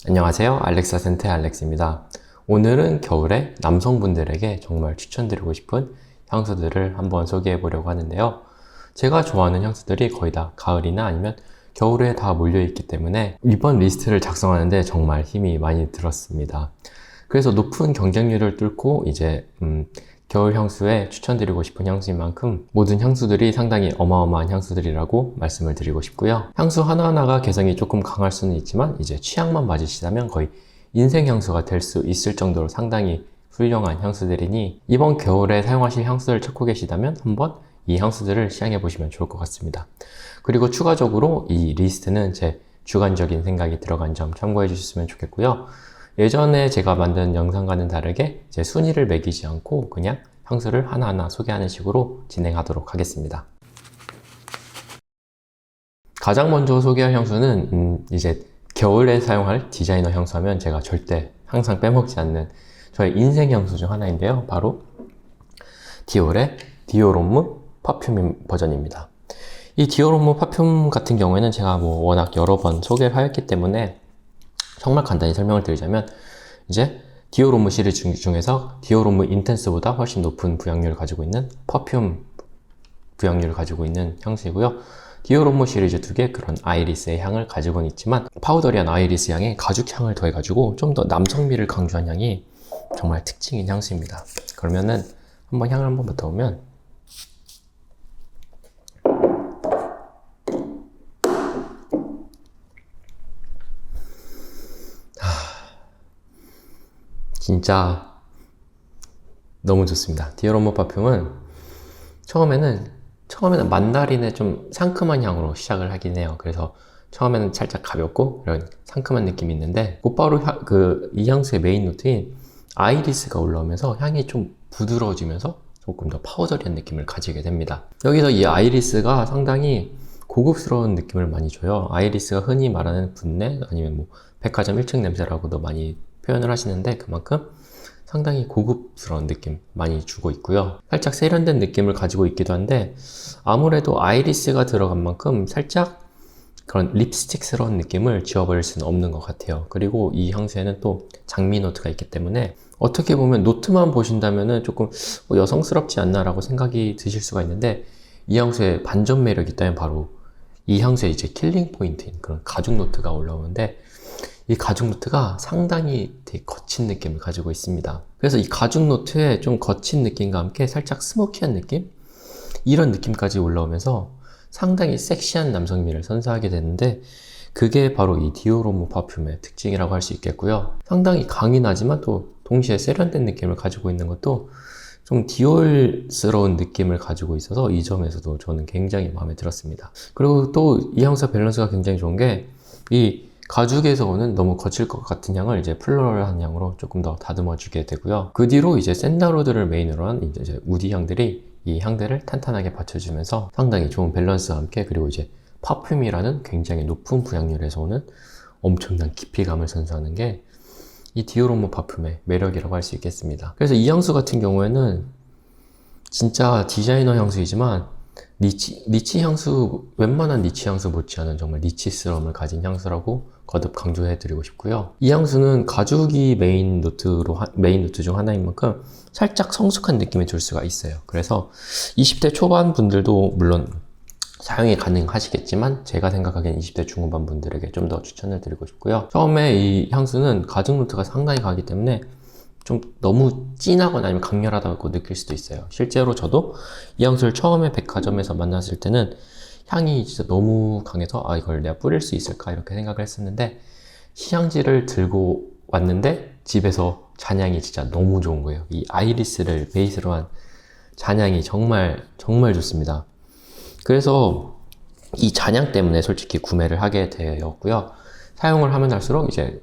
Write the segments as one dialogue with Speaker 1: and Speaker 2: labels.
Speaker 1: 안녕하세요. 알렉사 센터의 알렉스입니다. 오늘은 겨울에 남성분들에게 정말 추천드리고 싶은 향수들을 한번 소개해 보려고 하는데요. 제가 좋아하는 향수들이 거의 다 가을이나 아니면 겨울에 다 몰려있기 때문에 이번 리스트를 작성하는데 정말 힘이 많이 들었습니다. 그래서 높은 경쟁률을 뚫고 이제 겨울 향수에 추천드리고 싶은 향수인 만큼 모든 향수들이 상당히 어마어마한 향수들이라고 말씀을 드리고 싶고요. 향수 하나하나가 개성이 조금 강할 수는 있지만 이제 취향만 맞으시다면 거의 인생 향수가 될 수 있을 정도로 상당히 훌륭한 향수들이니 이번 겨울에 사용하실 향수를 찾고 계시다면 한번 이 향수들을 시향해 보시면 좋을 것 같습니다. 그리고 추가적으로 이 리스트는 제 주관적인 생각이 들어간 점 참고해 주셨으면 좋겠고요. 예전에 제가 만든 영상과는 다르게 제 순위를 매기지 않고 그냥 향수를 하나하나 소개하는 식으로 진행하도록 하겠습니다. 가장 먼저 소개할 향수는 이제 겨울에 사용할 디자이너 향수 하면 제가 절대 항상 빼먹지 않는 저의 인생 향수 중 하나인데요. 바로 디올의 디오롬무 퍼퓸 버전입니다. 이 디오롬무 퍼퓸 같은 경우에는 제가 워낙 여러 번 소개를 하였기 때문에 정말 간단히 설명을 드리자면 이제 디오롬무 시리즈 중에서 디오롬무 인텐스보다 훨씬 높은 부양률을 가지고 있는 퍼퓸 부양률을 가지고 있는 향수이고요. 디오롬무 시리즈 두 개 그런 아이리스의 향을 가지고는 있지만 파우더리한 아이리스 향에 가죽향을 더해가지고 좀 더 남성미를 강조한 향이 정말 특징인 향수입니다. 그러면은 한번 향을 한번 맡아보면 진짜 너무 좋습니다. 디오롬무 퍼퓸은 처음에는 만다린의 좀 상큼한 향으로 시작을 하긴 해요. 그래서 처음에는 살짝 가볍고 이런 상큼한 느낌이 있는데 곧바로 이 향수의 메인 노트인 아이리스가 올라오면서 향이 좀 부드러워지면서 조금 더 파우더리한 느낌을 가지게 됩니다. 여기서 이 아이리스가 상당히 고급스러운 느낌을 많이 줘요. 아이리스가 흔히 말하는 분내 아니면 백화점 1층 냄새라고도 많이 표현을 하시는데 그만큼 상당히 고급스러운 느낌 많이 주고 있고요. 살짝 세련된 느낌을 가지고 있기도 한데 아무래도 아이리스가 들어간 만큼 살짝 그런 립스틱스러운 느낌을 지워버릴 수는 없는 것 같아요. 그리고 이 향수에는 또 장미 노트가 있기 때문에 어떻게 보면 노트만 보신다면 조금 여성스럽지 않나 라고 생각이 드실 수가 있는데 이 향수의 반전 매력이 있다면 바로 이 향수의 이제 킬링 포인트인 그런 가죽 노트가 올라오는데 이 가죽 노트가 상당히 되게 거친 느낌을 가지고 있습니다. 그래서 이 가죽 노트에 좀 거친 느낌과 함께 살짝 스모키한 느낌? 이런 느낌까지 올라오면서 상당히 섹시한 남성미를 선사하게 되는데 그게 바로 이 디오롬무 퍼퓸의 특징이라고 할 수 있겠고요. 상당히 강인하지만 또 동시에 세련된 느낌을 가지고 있는 것도 좀 디올스러운 느낌을 가지고 있어서 이 점에서도 저는 굉장히 마음에 들었습니다. 그리고 또 이 향수의 밸런스가 굉장히 좋은 게 이 가죽에서 오는 너무 거칠 것 같은 향을 이제 플로럴한 향으로 조금 더 다듬어 주게 되고요. 그 뒤로 이제 샌다로드를 메인으로 한 이제 우디 향들이 이 향들을 탄탄하게 받쳐주면서 상당히 좋은 밸런스와 함께 그리고 이제 퍼퓸이라는 굉장히 높은 부양률에서 오는 엄청난 깊이감을 선사하는 게 이 디오롬무 퍼퓸의 매력이라고 할 수 있겠습니다. 그래서 이 향수 같은 경우에는 진짜 디자이너 향수이지만 니치 향수, 웬만한 니치 향수 못지않은 정말 니치스러움을 가진 향수라고 거듭 강조해드리고 싶고요. 이 향수는 가죽이 메인 노트 중 하나인 만큼 살짝 성숙한 느낌이 들 수가 있어요. 그래서 20대 초반 분들도 물론 사용이 가능하시겠지만 제가 생각하기엔 20대 중후반 분들에게 좀 더 추천을 드리고 싶고요. 처음에 이 향수는 가죽 노트가 상당히 강하기 때문에 좀 너무 진하거나 아니면 강렬하다고 느낄 수도 있어요. 실제로 저도 이 향수를 처음에 백화점에서 만났을 때는 향이 진짜 너무 강해서 이걸 내가 뿌릴 수 있을까 이렇게 생각을 했었는데 시향지를 들고 왔는데 집에서 잔향이 진짜 너무 좋은 거예요. 이 아이리스를 베이스로 한 잔향이 정말 좋습니다. 그래서 이 잔향 때문에 솔직히 구매를 하게 되었고요. 사용을 하면 할수록 이제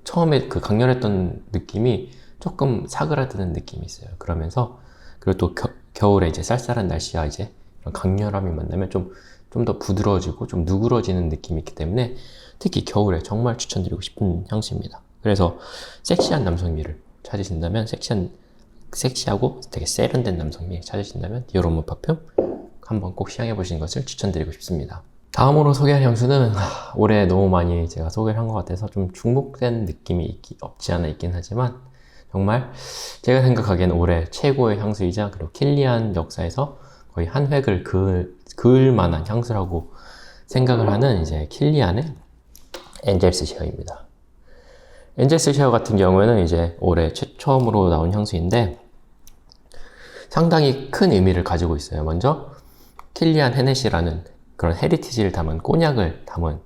Speaker 1: 처음에 그 강렬했던 느낌이 조금 사그라드는 느낌이 있어요. 그러면서 그리고 또 겨울에 이제 쌀쌀한 날씨와 이제 강렬함이 만나면 좀 더 부드러워지고 좀 누그러지는 느낌이 있기 때문에 특히 겨울에 정말 추천드리고 싶은 향수입니다. 그래서 섹시한 남성미를 찾으신다면 섹시하고 되게 세련된 남성미 찾으신다면 디오롬무 퍼퓸 한번 꼭 시향해 보시는 것을 추천드리고 싶습니다. 다음으로 소개할 향수는 올해 너무 많이 제가 소개를 한 것 같아서 좀 중복된 느낌이 없지 않아 있긴 하지만 정말 제가 생각하기엔 올해 최고의 향수이자 그리고 킬리안 역사에서 거의 한 획을 그을 만한 향수라고 생각을 하는 이제 킬리안의 엔젤스 쉐어입니다. 엔젤스 쉐어 같은 경우에는 이제 올해 처음으로 나온 향수인데 상당히 큰 의미를 가지고 있어요. 먼저 킬리안 헤네시라는 그런 헤리티지를 담은 꼬냑을 담은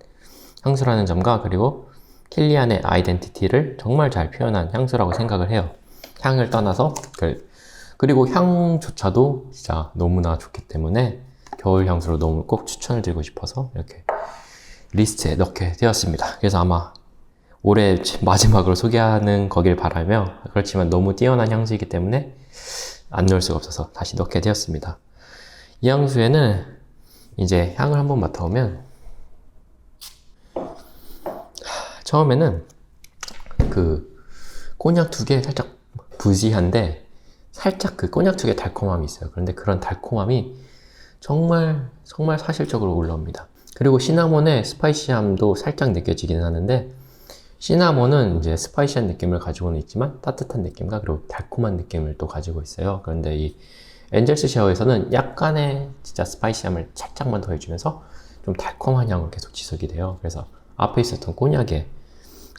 Speaker 1: 향수라는 점과 그리고 킬리안의 아이덴티티를 정말 잘 표현한 향수라고 생각을 해요. 향을 떠나서 그리고 향조차도 진짜 너무나 좋기 때문에 겨울 향수로 너무 꼭 추천을 드리고 싶어서 이렇게 리스트에 넣게 되었습니다. 그래서 아마 올해 마지막으로 소개하는 거길 바라며 그렇지만 너무 뛰어난 향수이기 때문에 안 넣을 수가 없어서 다시 넣게 되었습니다. 이 향수에는 이제 향을 한번 맡아보면 처음에는 그 꼬냑 두 개 살짝 부지한데 살짝 그 꼬냑 두 개 달콤함이 있어요. 그런데 그런 달콤함이 정말 사실적으로 올라옵니다. 그리고 시나몬의 스파이시함도 살짝 느껴지긴 하는데 시나몬은 이제 스파이시한 느낌을 가지고는 있지만 따뜻한 느낌과 그리고 달콤한 느낌을 또 가지고 있어요. 그런데 이 엔젤스 쉐어에서는 약간의 진짜 스파이시함을 살짝만 더해주면서 좀 달콤한 향으로 계속 지속이 돼요. 그래서 앞에 있었던 꼬냑의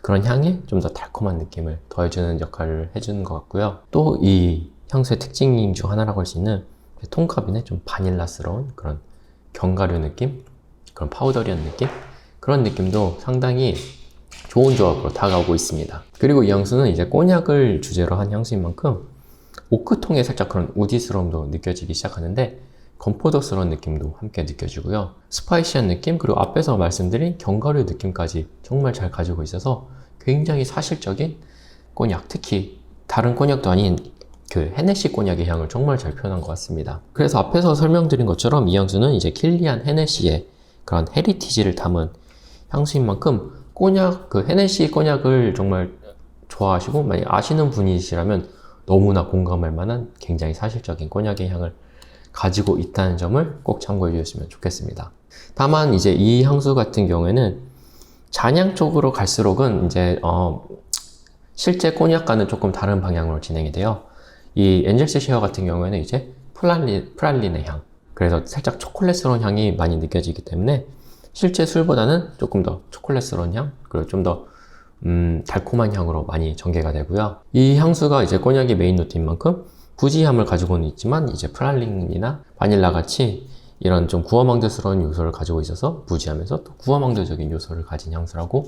Speaker 1: 그런 향에 좀 더 달콤한 느낌을 더해주는 역할을 해주는 것 같고요. 또 이 향수의 특징 중 하나라고 할 수 있는 톤카빈의 좀 바닐라스러운 그런 견과류 느낌, 그런 파우더리한 느낌, 그런 느낌도 상당히 좋은 조합으로 다가오고 있습니다. 그리고 이 향수는 이제 꼬냑을 주제로 한 향수인 만큼 오크통의 살짝 그런 우디스러움도 느껴지기 시작하는데 건포도스러운 느낌도 함께 느껴지고요. 스파이시한 느낌, 그리고 앞에서 말씀드린 견과류 느낌까지 정말 잘 가지고 있어서 굉장히 사실적인 꼬냑, 특히 다른 꼬냑도 아닌 그 헤네시 꼬냑의 향을 정말 잘 표현한 것 같습니다. 그래서 앞에서 설명드린 것처럼 이 향수는 이제 킬리안 헤네시의 그런 헤리티지를 담은 향수인 만큼 꼬냑, 그 헤네시 꼬냑을 정말 좋아하시고 만약 아시는 분이시라면 너무나 공감할 만한 굉장히 사실적인 꼬냑의 향을 가지고 있다는 점을 꼭 참고해 주셨으면 좋겠습니다. 다만 이제 이 향수 같은 경우에는 잔향 쪽으로 갈수록은 이제 실제 꼬냑과는 조금 다른 방향으로 진행이 돼요. 이 엔젤스 쉐어 같은 경우에는 이제 프랄린의 향, 그래서 살짝 초콜릿스러운 향이 많이 느껴지기 때문에 실제 술보다는 조금 더 초콜릿스러운 향, 그리고 좀 더 달콤한 향으로 많이 전개가 되고요. 이 향수가 이제 꼬냑이 메인 노트인 만큼 부지함을 가지고는 있지만 이제 프랄린이나 바닐라 같이 이런 좀 구워망드스러운 요소를 가지고 있어서 부지하면서 또 구워망드적인 요소를 가진 향수라고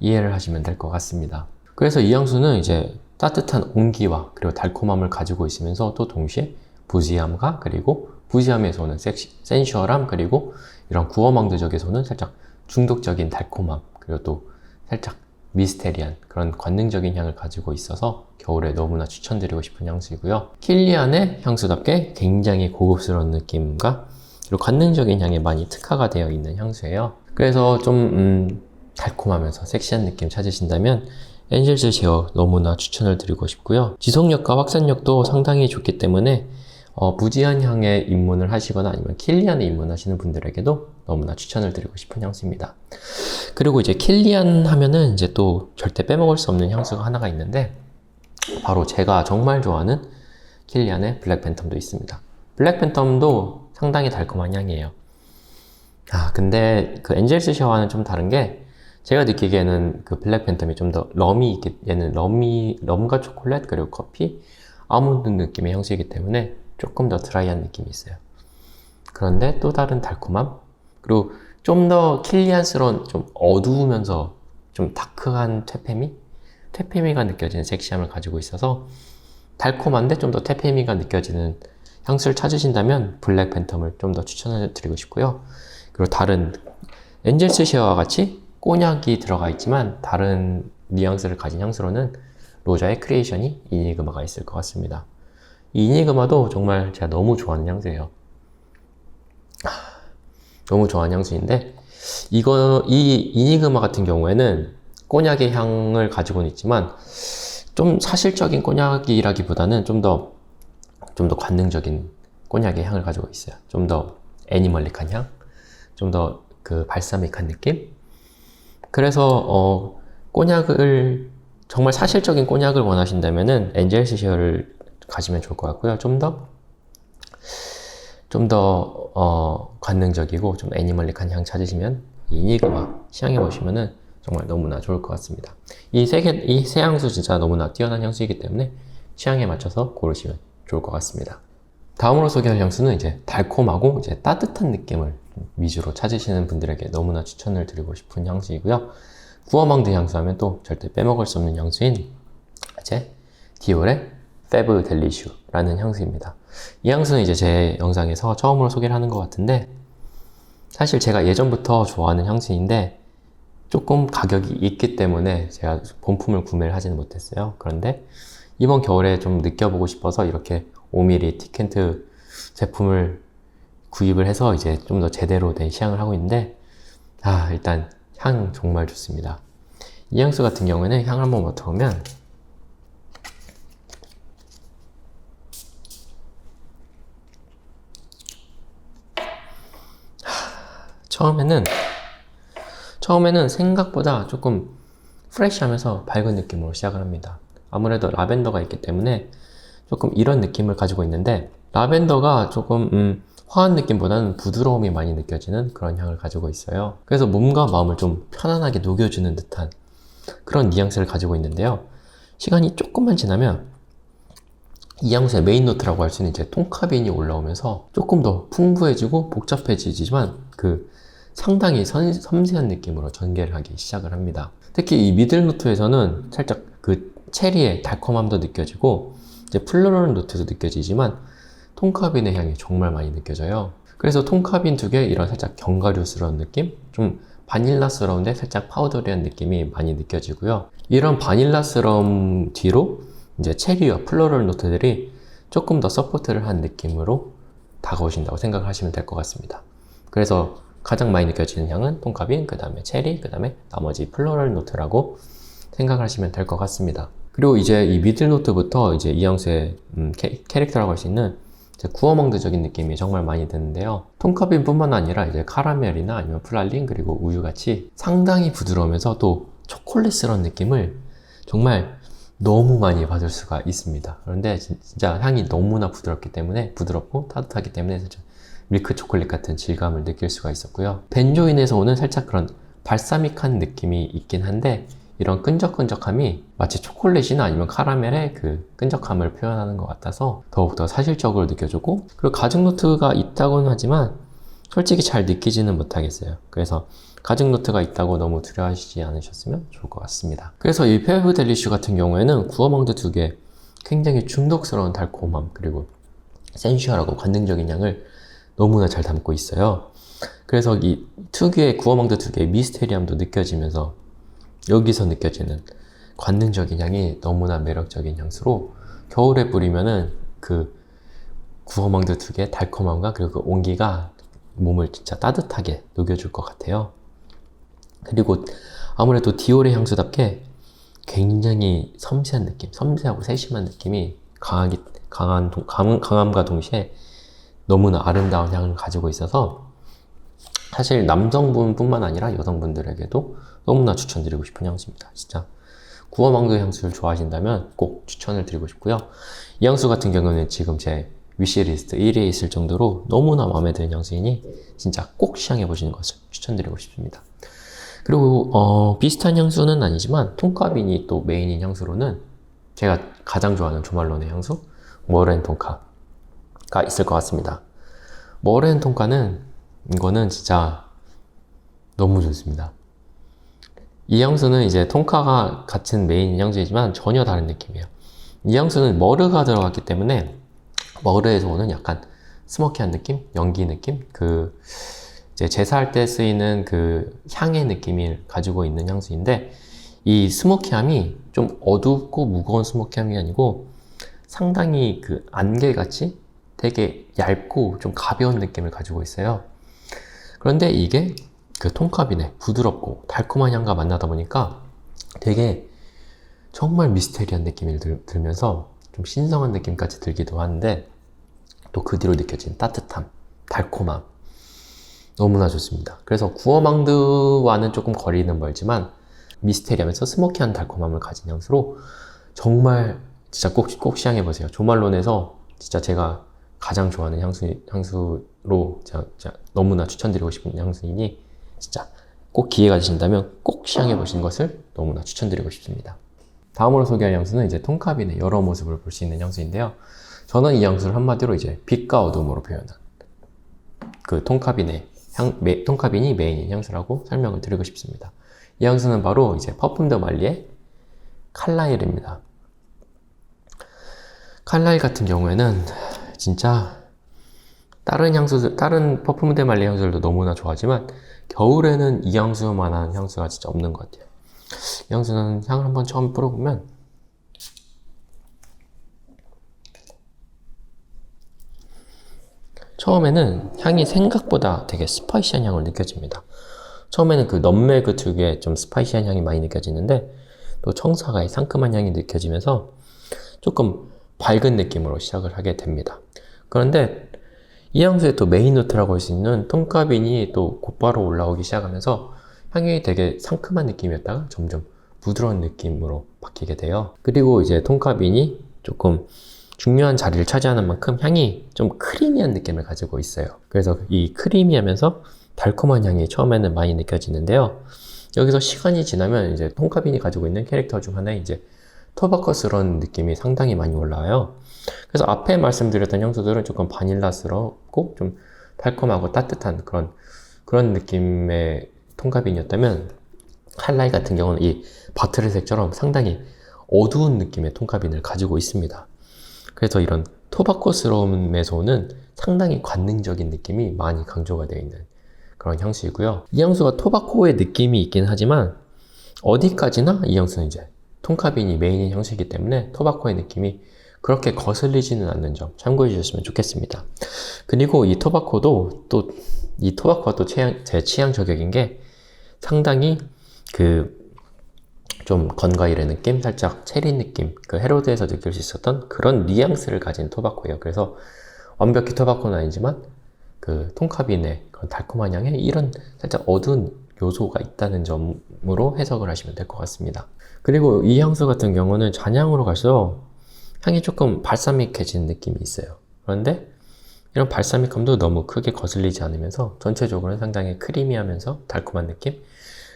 Speaker 1: 이해를 하시면 될 것 같습니다. 그래서 이 향수는 이제 따뜻한 온기와 그리고 달콤함을 가지고 있으면서 또 동시에 부지함과 그리고 부지함에서 오는 센슈얼함, 그리고 이런 구워망드적에서는 살짝 중독적인 달콤함, 그리고 또 살짝 미스테리한 그런 관능적인 향을 가지고 있어서 겨울에 너무나 추천드리고 싶은 향수이고요. 킬리안의 향수답게 굉장히 고급스러운 느낌과 그리고 관능적인 향에 많이 특화가 되어 있는 향수예요. 그래서 좀 달콤하면서 섹시한 느낌 찾으신다면 엔젤스 쉐어 너무나 추천을 드리고 싶고요. 지속력과 확산력도 상당히 좋기 때문에 부지한 향에 입문을 하시거나 아니면 킬리안에 입문하시는 분들에게도 너무나 추천을 드리고 싶은 향수입니다. 그리고 이제 킬리안 하면은 이제 또 절대 빼먹을 수 없는 향수가 하나가 있는데 바로 제가 정말 좋아하는 킬리안의 블랙 팬텀도 있습니다. 블랙 팬텀도 상당히 달콤한 향이에요. 근데 그 엔젤스 쉐어와는 좀 다른 게 제가 느끼기에는 그 블랙 팬텀이 좀 더 럼이 있게, 얘는 럼과 초콜릿 그리고 커피, 아몬드 느낌의 향수이기 때문에 조금 더 드라이한 느낌이 있어요. 그런데 또 다른 달콤함, 그리고 좀 더 킬리안스러운 좀 어두우면서 좀 다크한 퇴폐미가 느껴지는 섹시함을 가지고 있어서 달콤한데 좀 더 퇴폐미가 느껴지는 향수를 찾으신다면 블랙 팬텀을 좀 더 추천을 드리고 싶고요. 그리고 다른 엔젤스 쉐어와 같이 꼬냑이 들어가 있지만 다른 뉘앙스를 가진 향수로는 로자의 크리에이션이 이니그마가 있을 것 같습니다. 이 이니그마도 정말 제가 너무 좋아하는 향수예요. 너무 좋아하는 향수인데 이 이니그마 같은 경우에는 꼬냑의 향을 가지고는 있지만 좀 사실적인 꼬냑이라기보다는 좀 더 관능적인 꼬냑의 향을 가지고 있어요. 좀 더 애니멀릭한 향, 좀 더 그 발사믹한 느낌? 그래서 꼬냑을 정말 사실적인 꼬냑을 원하신다면은 엔젤스 쉐어를 가시면 좋을 것 같고요. 좀 더 관능적이고 좀 애니멀릭한 향 찾으시면 이 이니그마 시향해 보시면은 정말 너무나 좋을 것 같습니다. 이 세 향수 진짜 너무나 뛰어난 향수이기 때문에 취향에 맞춰서 고르시면 좋을 것 같습니다. 다음으로 소개할 향수는 이제 달콤하고 이제 따뜻한 느낌을 위주로 찾으시는 분들에게 너무나 추천을 드리고 싶은 향수이고요. 구어망드 향수하면 또 절대 빼먹을 수 없는 향수인 이제 디올의 페브 델리슈라는 향수입니다. 이 향수는 이제 제 영상에서 처음으로 소개를 하는 것 같은데, 사실 제가 예전부터 좋아하는 향수인데 조금 가격이 있기 때문에 제가 본품을 구매를 하지는 못했어요. 그런데 이번 겨울에 좀 느껴보고 싶어서 이렇게 5mm 티켄트 제품을 구입을 해서 이제 좀 더 제대로 된 시향을 하고 있는데, 일단 향 정말 좋습니다. 이 향수 같은 경우에는 향을 한번 맡아보면 처음에는 생각보다 조금 프레시하면서 밝은 느낌으로 시작을 합니다. 아무래도 라벤더가 있기 때문에 조금 이런 느낌을 가지고 있는데, 라벤더가 조금 화한 느낌보다는 부드러움이 많이 느껴지는 그런 향을 가지고 있어요. 그래서 몸과 마음을 좀 편안하게 녹여주는 듯한 그런 뉘앙스를 가지고 있는데요. 시간이 조금만 지나면 이 향수의 메인 노트라고 할 수 있는 이제 톤카빈이 올라오면서 조금 더 풍부해지고 복잡해지지만 상당히 섬세한 느낌으로 전개를 하기 시작을 합니다. 특히 이 미들 노트에서는 살짝 그 체리의 달콤함도 느껴지고 이제 플로럴 노트도 느껴지지만 톤카빈의 향이 정말 많이 느껴져요. 그래서 톤카빈 두 개 이런 살짝 견과류스러운 느낌? 좀 바닐라스러운데 살짝 파우더리한 느낌이 많이 느껴지고요. 이런 바닐라스러움 뒤로 이제 체리와 플로럴 노트들이 조금 더 서포트를 한 느낌으로 다가오신다고 생각을 하시면 될 것 같습니다. 그래서 가장 많이 느껴지는 향은 톤카빈, 그 다음에 체리, 그 다음에 나머지 플로럴 노트라고 생각을 하시면 될 것 같습니다. 그리고 이제 이 미들 노트부터 이제 이 향수의 캐릭터라고 할 수 있는 구어망드적인 느낌이 정말 많이 드는데요. 톤카빈 뿐만 아니라 이제 카라멜이나 아니면 플랄린 그리고 우유같이 상당히 부드러우면서 또 초콜릿스러운 느낌을 정말 너무 많이 받을 수가 있습니다. 그런데 진짜 향이 너무나 부드럽고 따뜻하기 때문에 밀크 초콜릿 같은 질감을 느낄 수가 있었고요. 벤조인에서 오는 살짝 그런 발사믹한 느낌이 있긴 한데, 이런 끈적끈적함이 마치 초콜릿이나 아니면 카라멜의 그 끈적함을 표현하는 것 같아서 더욱더 사실적으로 느껴지고, 그리고 가죽 노트가 있다고는 하지만 솔직히 잘 느끼지는 못하겠어요. 그래서 가죽 노트가 있다고 너무 두려워하시지 않으셨으면 좋을 것 같습니다. 그래서 이 페브 델리슈 같은 경우에는 구어망드 두 개 굉장히 중독스러운 달콤함 그리고 센슈얼하고 관능적인 향을 너무나 잘 담고 있어요. 그래서 이 특유의 구어망드 두 개의 미스테리함도 느껴지면서 여기서 느껴지는 관능적인 향이 너무나 매력적인 향수로 겨울에 뿌리면은 그 구어망드 두 개의 달콤함과 그리고 그 온기가 몸을 진짜 따뜻하게 녹여줄 것 같아요. 그리고 아무래도 디올의 향수답게 굉장히 섬세한 느낌, 섬세하고 세심한 느낌이 강함과 동시에 너무나 아름다운 향을 가지고 있어서 사실 남성분뿐만 아니라 여성분들에게도 너무나 추천드리고 싶은 향수입니다. 진짜 구어망드 향수를 좋아하신다면 꼭 추천을 드리고 싶고요. 이 향수 같은 경우는 지금 제 위시리스트 1위에 있을 정도로 너무나 마음에 드는 향수이니 진짜 꼭 시향해 보시는 것을 추천드리고 싶습니다. 그리고 비슷한 향수는 아니지만 톤카빈이 또 메인인 향수로는 제가 가장 좋아하는 조말론의 향수 머렌 톤카가 있을 것 같습니다. 머렌 톤카는 이거는 진짜 너무 좋습니다. 이 향수는 이제 톤카가 같은 메인 향수이지만 전혀 다른 느낌이에요. 이 향수는 머르가 들어갔기 때문에 머르에서 오는 약간 스모키한 느낌, 연기 느낌, 이제 제사할 때 쓰이는 그 향의 느낌을 가지고 있는 향수인데, 이 스모키함이 좀 어둡고 무거운 스모키함이 아니고 상당히 그 안개같이 되게 얇고 좀 가벼운 느낌을 가지고 있어요. 그런데 이게 그 톤카빈의 부드럽고 달콤한 향과 만나다 보니까 되게 정말 미스테리한 느낌이 들면서 좀 신성한 느낌까지 들기도 하는데, 또 그 뒤로 느껴진 따뜻함, 달콤함, 너무나 좋습니다. 그래서 구어망드와는 조금 거리는 멀지만 미스테리하면서 스모키한 달콤함을 가진 향수로 정말 진짜 꼭 시향해보세요. 조말론에서 진짜 제가 가장 좋아하는 향수로 제가 너무나 추천드리고 싶은 향수이니 진짜 꼭 기회가 되신다면 꼭 시향해보시는 것을 너무나 추천드리고 싶습니다. 다음으로 소개할 향수는 이제 톤카빈의 여러 모습을 볼 수 있는 향수인데요. 저는 이 향수를 한마디로 이제 빛과 어둠으로 표현한 그 톤카빈이 메인인 향수라고 설명을 드리고 싶습니다. 이 향수는 바로 이제 퍼퓸 더 말리의 칼라일입니다. 칼라일 같은 경우에는 진짜 다른 퍼퓸 더 말리 향수들도 너무나 좋아하지만 겨울에는 이 향수만한 향수가 진짜 없는 것 같아요. 이 향수는 향을 한번 처음 뿌려보면 처음에는 향이 생각보다 되게 스파이시한 향을 느껴집니다. 처음에는 그 넛메그 특유의 좀 스파이시한 향이 많이 느껴지는데 또 청사과의 상큼한 향이 느껴지면서 조금 밝은 느낌으로 시작을 하게 됩니다. 그런데 이 향수의 또 메인 노트라고 할 수 있는 톤카빈이 또 곧바로 올라오기 시작하면서 향이 되게 상큼한 느낌이었다가 점점 부드러운 느낌으로 바뀌게 돼요. 그리고 이제 톤카빈이 조금 중요한 자리를 차지하는 만큼 향이 좀 크리미한 느낌을 가지고 있어요. 그래서 이 크리미하면서 달콤한 향이 처음에는 많이 느껴지는데요. 여기서 시간이 지나면 이제 톤카빈이 가지고 있는 캐릭터 중 하나의 이제 토바커스러운 느낌이 상당히 많이 올라와요. 그래서 앞에 말씀드렸던 향수들은 조금 바닐라스럽고 좀 달콤하고 따뜻한 그런 느낌의 톤카빈이었다면 칼라일 같은 경우는 이 바트르색처럼 상당히 어두운 느낌의 톤카빈을 가지고 있습니다. 그래서 이런 토바코스러움에서 오는 상당히 관능적인 느낌이 많이 강조가 되어 있는 그런 향수이고요. 이 향수가 토바코의 느낌이 있긴 하지만 어디까지나 이 향수는 이제 톤카빈이 메인인 향수이기 때문에 토바코의 느낌이 그렇게 거슬리지는 않는 점 참고해 주셨으면 좋겠습니다. 그리고 이 토바코가 또 제 취향 저격인 게 상당히 좀 건과일의 느낌, 살짝 체리 느낌, 그 헤로드에서 느낄 수 있었던 그런 뉘앙스를 가진 토바코예요. 그래서 완벽히 토바코는 아니지만 그 톤카빈의 그런 달콤한 향에 이런 살짝 어두운 요소가 있다는 점으로 해석을 하시면 될 것 같습니다. 그리고 이 향수 같은 경우는 잔향으로 갈수록 향이 조금 발사믹해지는 느낌이 있어요. 그런데 이런 발사믹함도 너무 크게 거슬리지 않으면서 전체적으로는 상당히 크리미하면서 달콤한 느낌?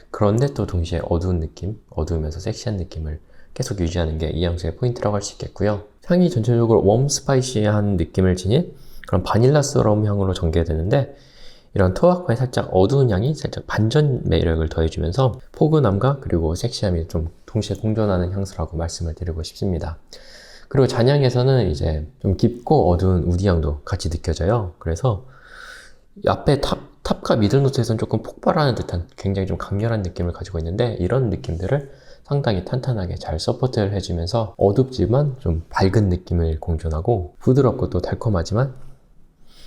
Speaker 1: 그런데 또 동시에 어두운 느낌, 어두우면서 섹시한 느낌을 계속 유지하는 게 이 향수의 포인트라고 할 수 있겠고요. 향이 전체적으로 웜 스파이시한 느낌을 지닌 그런 바닐라스러운 향으로 전개되는데 이런 토바코의 살짝 어두운 향이 살짝 반전 매력을 더해주면서 포근함과 그리고 섹시함이 좀 동시에 공존하는 향수라고 말씀을 드리고 싶습니다. 그리고 잔향에서는 이제 좀 깊고 어두운 우디향도 같이 느껴져요. 그래서 앞에 탑과 미들노트에서는 조금 폭발하는 듯한 굉장히 좀 강렬한 느낌을 가지고 있는데 이런 느낌들을 상당히 탄탄하게 잘 서포트를 해주면서 어둡지만 좀 밝은 느낌을 공존하고 부드럽고 또 달콤하지만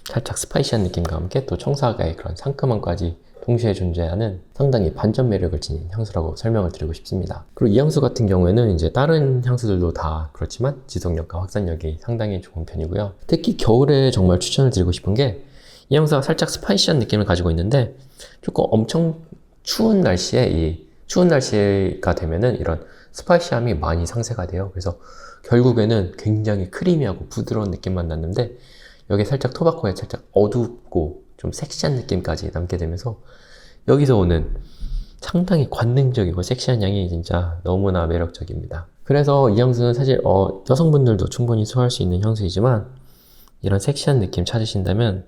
Speaker 1: 살짝 스파이시한 느낌과 함께 또 청사과의 그런 상큼함까지 동시에 존재하는 상당히 반전 매력을 지닌 향수라고 설명을 드리고 싶습니다. 그리고 이 향수 같은 경우에는 이제 다른 향수들도 다 그렇지만 지속력과 확산력이 상당히 좋은 편이고요. 특히 겨울에 정말 추천을 드리고 싶은 게 이 향수가 살짝 스파이시한 느낌을 가지고 있는데 조금 엄청 추운 날씨가 되면은 이런 스파이시함이 많이 상쇄가 돼요. 그래서 결국에는 굉장히 크리미하고 부드러운 느낌만 났는데 여기에 살짝 토바코에 살짝 어둡고 좀 섹시한 느낌까지 남게 되면서 여기서 오는 상당히 관능적이고 섹시한 향이 진짜 너무나 매력적입니다. 그래서 이 향수는 사실 여성분들도 충분히 소화할 수 있는 향수이지만 이런 섹시한 느낌 찾으신다면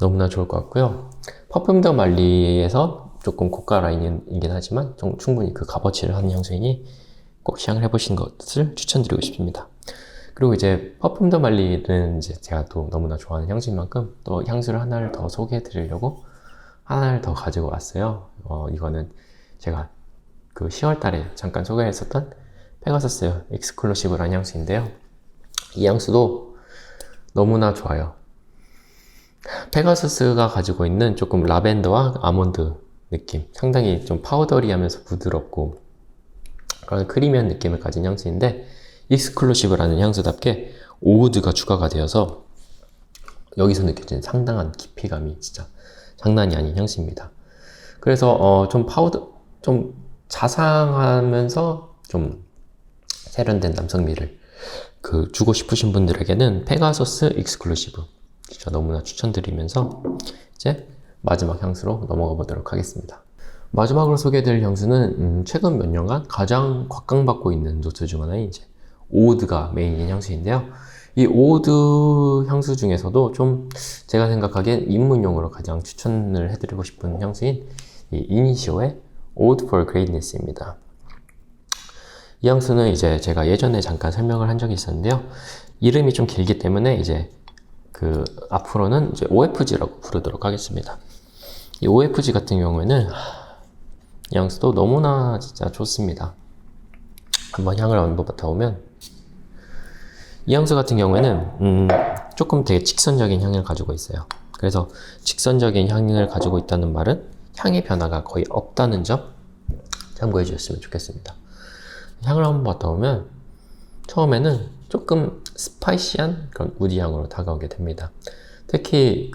Speaker 1: 너무나 좋을 것 같고요. 퍼퓸 더 말리에서 조금 고가 라인이긴 하지만 충분히 그 값어치를 하는 향수이니 꼭 시향을 해보시는 것을 추천드리고 싶습니다. 그리고 이제 퍼퓸 더 말리는 이제 제가 또 너무나 좋아하는 향수인 만큼 또 향수를 하나를 더 소개해 드리려고 하나를 더 가지고 왔어요. 이거는 제가 그 10월 달에 잠깐 소개했었던 페가서스 익스클루시브라는 향수인데요. 이 향수도 너무나 좋아요. 페가서스가 가지고 있는 조금 라벤더와 아몬드 느낌, 상당히 좀 파우더리하면서 부드럽고 그런 크리미한 느낌을 가진 향수인데 익스클루시브라는 향수답게 오우드가 추가가 되어서 여기서 느껴지는 상당한 깊이감이 진짜 장난이 아닌 향수입니다. 그래서 좀 파우더, 좀 자상하면서 좀 세련된 남성미를 주고 싶으신 분들에게는 페가서스 익스클루시브 진짜 너무나 추천드리면서 이제 마지막 향수로 넘어가 보도록 하겠습니다. 마지막으로 소개해드릴 향수는 최근 몇 년간 가장 곽강받고 있는 노트 중 하나인 이제 오우드가 메인인 향수인데요. 이 오우드 향수 중에서도 좀 제가 생각하기엔 입문용으로 가장 추천을 해드리고 싶은 향수인 이 이니시오의 Oud for Greatness입니다. 이 향수는 이제 제가 예전에 잠깐 설명을 한 적이 있었는데요. 이름이 좀 길기 때문에 이제 앞으로는 이제 OFG라고 부르도록 하겠습니다. 이 OFG 같은 경우에는 이 향수도 너무나 진짜 좋습니다. 한번 향을 한번 맡아보면 이 향수 같은 경우에는 조금 되게 직선적인 향을 가지고 있어요. 그래서 직선적인 향을 가지고 있다는 말은 향의 변화가 거의 없다는 점 참고해 주셨으면 좋겠습니다. 향을 한번 맡아보면 처음에는 조금 스파이시한 그런 우디 향으로 다가오게 됩니다. 특히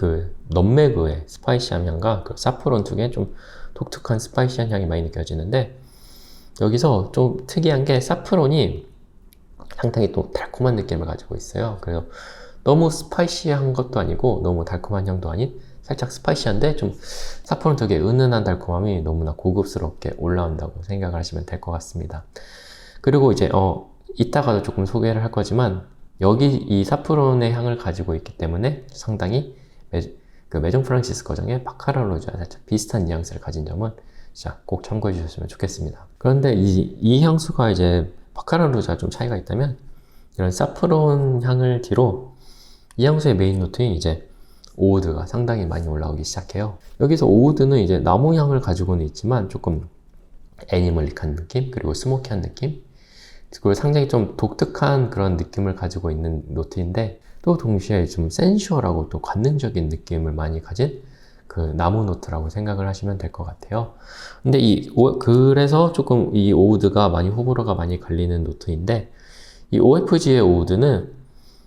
Speaker 1: 넘메그의 스파이시한 향과 사프론 특유의 좀 독특한 스파이시한 향이 많이 느껴지는데, 여기서 좀 특이한 게 사프론이 상당히 또 달콤한 느낌을 가지고 있어요. 그래서 너무 스파이시한 것도 아니고 너무 달콤한 향도 아닌 살짝 스파이시한데 좀 사프론 특유의 은은한 달콤함이 너무나 고급스럽게 올라온다고 생각을 하시면 될 것 같습니다. 그리고 이제 이따가도 조금 소개를 할 거지만 여기 이 사프론의 향을 가지고 있기 때문에 상당히 메종 프랑시스 거정의 바카라 로즈와 살짝 비슷한 뉘앙스를 가진 점은 진짜 꼭 참고해 주셨으면 좋겠습니다. 그런데 이 향수가 이제 바카라 로즈와 좀 차이가 있다면, 이런 사프론 향을 뒤로 이 향수의 메인 노트인 이제 오우드가 상당히 많이 올라오기 시작해요. 여기서 오우드는 이제 나무 향을 가지고는 있지만 조금 애니멀릭한 느낌, 그리고 스모키한 느낌, 그리고 상당히 좀 독특한 그런 느낌을 가지고 있는 노트인데, 또 동시에 좀 센슈얼하고 또 관능적인 느낌을 많이 가진 나무 노트라고 생각을 하시면 될 것 같아요. 근데 그래서 조금 이 오우드가 호불호가 많이 갈리는 노트인데, 이 OFG의 오우드는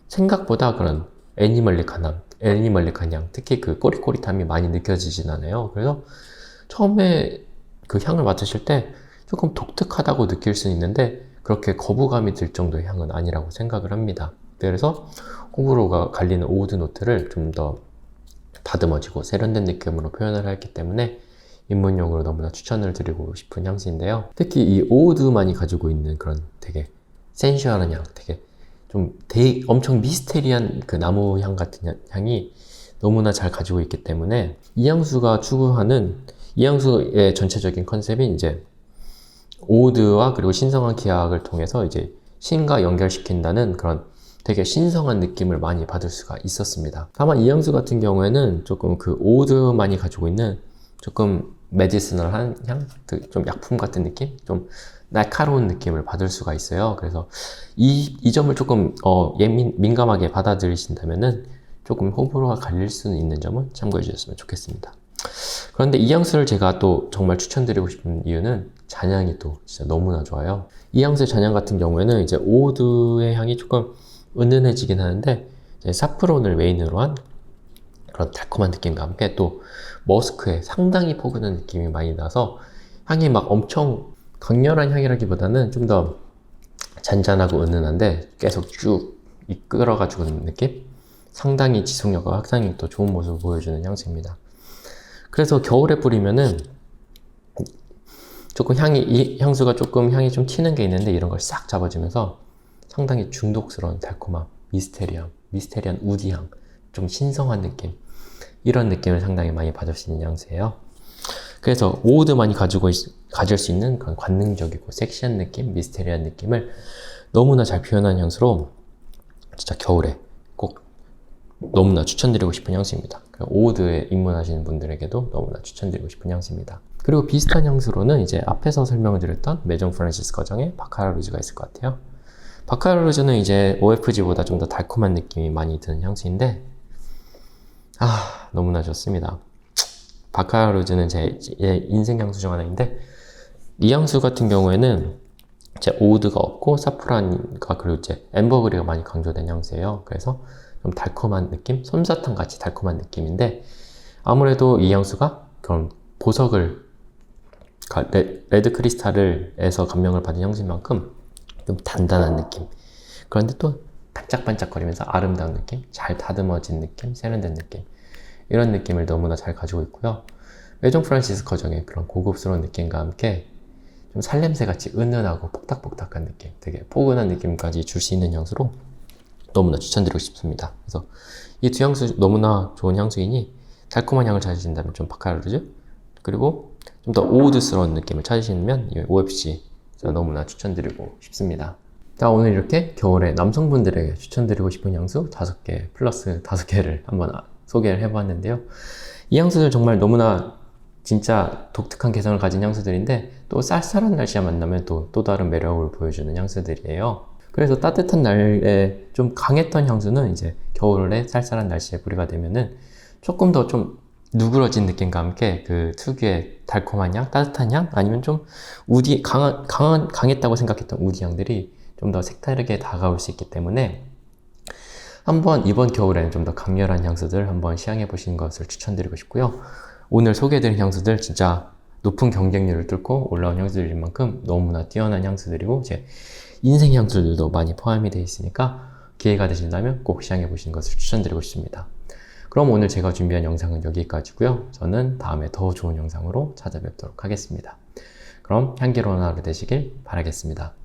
Speaker 1: 생각보다 그런 애니멀릭한 향, 특히 꼬릿꼬릿함이 많이 느껴지진 않아요. 그래서 처음에 향을 맡으실 때 조금 독특하다고 느낄 수 있는데 그렇게 거부감이 들 정도의 향은 아니라고 생각을 합니다. 그래서 호불호가 갈리는 오우드 노트를 좀 더 다듬어지고 세련된 느낌으로 표현을 했기 때문에 입문용으로 너무나 추천을 드리고 싶은 향수인데요. 특히 이 오우드만이 가지고 있는 그런 되게 센슈얼한 향, 되게 엄청 미스테리한 나무 향 같은 향이 너무나 잘 가지고 있기 때문에 이 향수가 추구하는, 이 향수의 전체적인 컨셉이 이제 오우드와 그리고 신성한 기악을 통해서 이제 신과 연결시킨다는 그런 되게 신성한 느낌을 많이 받을 수가 있었습니다. 다만 이 향수 같은 경우에는 조금 오우드만이 가지고 있는 조금 메디시널한 향, 좀 약품 같은 느낌, 좀 날카로운 느낌을 받을 수가 있어요. 그래서 이 점을 조금 민감하게 받아들이신다면은 조금 호불호가 갈릴 수는 있는 점은 참고해 주셨으면 좋겠습니다. 그런데 이 향수를 제가 또 정말 추천드리고 싶은 이유는 잔향이 또 진짜 너무나 좋아요. 이 향수의 잔향 같은 경우에는 이제 오우드의 향이 조금 은은해지긴 하는데, 이제 사프론을 메인으로 한 그런 달콤한 느낌과 함께 또 머스크에 상당히 포근한 느낌이 많이 나서 향이 막 엄청 강렬한 향이라기보다는 좀 더 잔잔하고 은은한데 계속 쭉 이끌어가지고 있는 느낌? 상당히 지속력과 확산력이 또 좋은 모습을 보여주는 향수입니다. 그래서 겨울에 뿌리면은 조금 이 향수가 조금 향이 좀 튀는 게 있는데 이런 걸 싹 잡아주면서 상당히 중독스러운 달콤함, 미스테리한 우디향, 좀 신성한 느낌, 이런 느낌을 상당히 많이 받을 수 있는 향수예요. 그래서 오우드만이 가질 수 있는 그런 관능적이고 섹시한 느낌, 미스테리한 느낌을 너무나 잘 표현한 향수로 진짜 겨울에 꼭 너무나 추천드리고 싶은 향수입니다. 오우드에 입문하시는 분들에게도 너무나 추천드리고 싶은 향수입니다. 그리고 비슷한 향수로는 이제 앞에서 설명을 드렸던 메종 프란시스 거정의 바카라 루즈가 있을 것 같아요. 바카라 루즈는 이제 OFG보다 좀 더 달콤한 느낌이 많이 드는 향수인데, 너무나 좋습니다. 바카라 루즈는 제 인생 향수 중 하나인데, 이 향수 같은 경우에는 이제 오우드가 없고 사프란과 그리고 이제 앰버그리가 많이 강조된 향수예요. 그래서 좀 달콤한 느낌, 솜사탕 같이 달콤한 느낌인데, 아무래도 이 향수가 그런 보석을, 레드 크리스탈에서 감명을 받은 향수인 만큼 좀 단단한 느낌. 그런데 또 반짝반짝거리면서 아름다운 느낌, 잘 다듬어진 느낌, 세련된 느낌. 이런 느낌을 너무나 잘 가지고 있고요. 외종 프란시스코정의 그런 고급스러운 느낌과 함께 좀 살냄새 같이 은은하고 폭닥폭닥한 느낌, 되게 포근한 느낌까지 줄 수 있는 향수로 너무나 추천드리고 싶습니다. 그래서 이 두 향수 너무나 좋은 향수이니 달콤한 향을 찾으신다면 좀 바카르르즈, 그리고 좀 더 오우드스러운 느낌을 찾으시면 이 OFC 너무나 추천드리고 싶습니다. 자, 오늘 이렇게 겨울에 남성분들에게 추천드리고 싶은 향수 5개 플러스 5개를 한번 소개를 해보았는데요. 이 향수들 정말 너무나 진짜 독특한 개성을 가진 향수들인데 또 쌀쌀한 날씨와 만나면 또 다른 매력을 보여주는 향수들이에요. 그래서 따뜻한 날에 좀 강했던 향수는 이제 겨울에 쌀쌀한 날씨에 뿌리가 되면은 조금 더 좀 누그러진 느낌과 함께 그 특유의 달콤한 향, 따뜻한 향, 아니면 좀 강했다고 생각했던 우디 향들이 좀 더 색다르게 다가올 수 있기 때문에 한번 이번 겨울에는 좀 더 강렬한 향수들 한번 시향해 보시는 것을 추천드리고 싶고요. 오늘 소개해드린 향수들 진짜 높은 경쟁률을 뚫고 올라온 향수들인 만큼 너무나 뛰어난 향수들이고 제 인생 향수들도 많이 포함이 되어 있으니까 기회가 되신다면 꼭 시향해 보시는 것을 추천드리고 싶습니다. 그럼 오늘 제가 준비한 영상은 여기까지고요. 저는 다음에 더 좋은 영상으로 찾아뵙도록 하겠습니다. 그럼 향기로운 하루 되시길 바라겠습니다.